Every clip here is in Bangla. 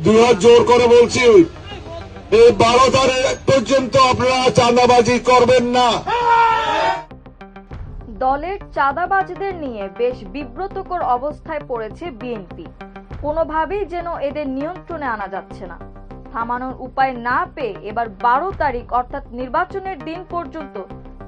দুহাত জোর করে বলছি, এই 12 তারিখ পর্যন্ত আপনারা চাঁদাবাজি করবেন না। দলের চাঁদাবাজদের নিয়ে বেশ বিব্রতকর অবস্থায় পড়েছে বিএনপি। কোনোভাবেই যেন এদের নিয়ন্ত্রণে আনা যাচ্ছে না। থামানোর উপায় না পেয়ে এবার 12 তারিখ অর্থাৎ নির্বাচনের দিন পর্যন্ত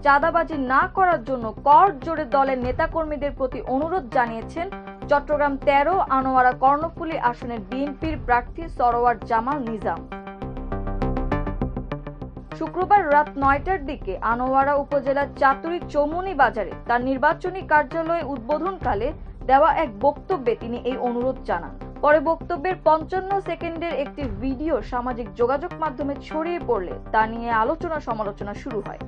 চাঁদাবাজি না করার জন্য করজোড়ে দলের নেতাকর্মীদের প্রতি অনুরোধ জানিয়েছেন চট্টগ্রাম 13 আনোয়ারা কর্ণফুলী আসনের বিএনপির প্রার্থী সরওয়ার জামাল নিজাম। শুক্রবার রাত 9টার দিকে আনোয়ারা উপজেলার চাতুরী চৌমুনি বাজারে তার নির্বাচনী কার্যালয়ে উদ্বোধনকালে দেওয়া এক বক্তব্যে তিনি এই অনুরোধ জানান। পরে বক্তব্যের 55 সেকেন্ডের একটি ভিডিও সামাজিক যোগাযোগ মাধ্যমে ছড়িয়ে পড়লে তা নিয়ে আলোচনা সমালোচনা শুরু হয়।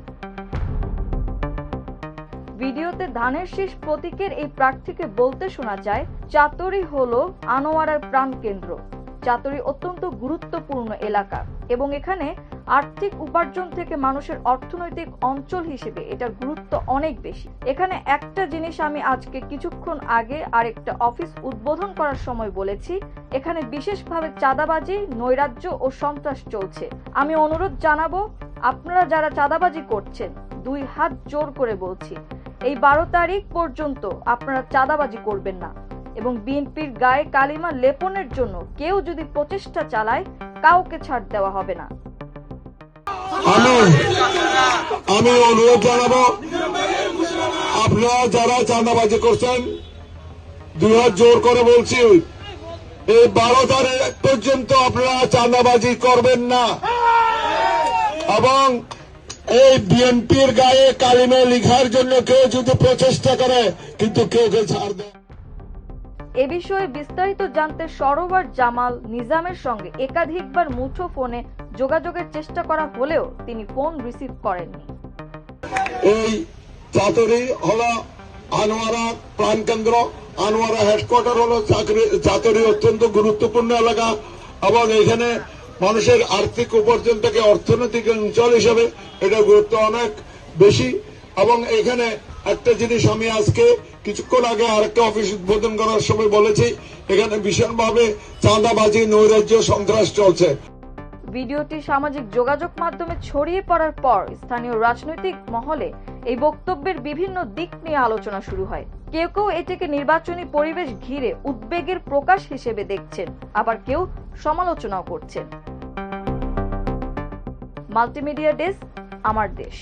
ভিডিওতে ধানের শীষ প্রতীকের এই প্রার্থীকে বলতে শোনা যায়, চাতুরী হলো আনোয়ারার প্রাণকেন্দ্র। চাতুরী অত্যন্ত গুরুত্বপূর্ণ এলাকা এবং এখানে আর্থিক উপার্জন থেকে মানুষের অর্থনৈতিক অঞ্চল হিসেবে এটার গুরুত্ব অনেক বেশি। এখানে একটা জিনিস আমি আজকে কিছুক্ষণ আগে আরেকটা অফিস উদ্বোধন করার সময় বলেছি, এখানে বিশেষভাবে চাঁদাবাজি, নৈরাজ্য ও সন্ত্রাস চলছে। আমি অনুরোধ জানাবো, আপনারা যারা চাঁদাবাজি করছেন, 2 হাত জোর করে বলছি, এই 12 তারিখ পর্যন্ত আপনারা চাঁদাবাজি করবেন না এবং বিএনপির গায়ে কালিমা লেপনের জন্য কেউ যদি প্রচেষ্টা চালায়, কাউকে ছাড় দেওয়া হবে না। আমি অনুরোধ জানাবো, আপনারা যারা চাঁদাবাজি করছেন, 2 হাত জোর করে বলছি, এই 12 তারিখ পর্যন্ত আপনারা চাঁদাবাজি করবেন না এবং এই বিএনপির গায়ে কালিমা লিখার জন্য কেউ যদি প্রচেষ্টা করে, কিন্তু কেউ ছাড় দেয়। এ বিষয়ে বিস্তারিত জানতে সরওয়ার জামাল নিজামের সঙ্গে একাধিকবার মুঠোফোনে যোগাযোগের চেষ্টা করা হলেও তিনি ফোন রিসিভ করেননি। এই চাতুরী হলো আনোয়ারা প্রাণকেন্দ্র, আনোয়ারা হেডকোয়ার্টার হলো চাতুরী অত্যন্ত গুরুত্বপূর্ণ এলাকা এবং এখানে মানুষের আর্থিক উপার্জন থেকে অর্থনৈতিক অঞ্চল হিসেবে এটা গুরুত্ব অনেক বেশি। এবং এখানে একটা জিনিস আমি আজকে কিছুক্ষণ আগে আরেকটা অফিস উদ্বোধন করার সময় বলেছি, এখানে ভীষণভাবে চাঁদাবাজি, নৈরাজ্য, সন্ত্রাস চলছে। ভিডিওটি সামাজিক যোগাযোগ মাধ্যমে ছড়িয়ে পড়ার পর স্থানীয় রাজনৈতিক মহলে এই বক্তব্যের বিভিন্ন দিক নিয়ে আলোচনা শুরু হয়। কেউ কেউ এটিকে নির্বাচনী পরিবেশ ঘিরে উদ্বেগের প্রকাশ হিসেবে দেখছেন, আবার কেউ সমালোচনাও করছেন। মাল্টিমিডিয়া ডেস্ক, আমার দেশ।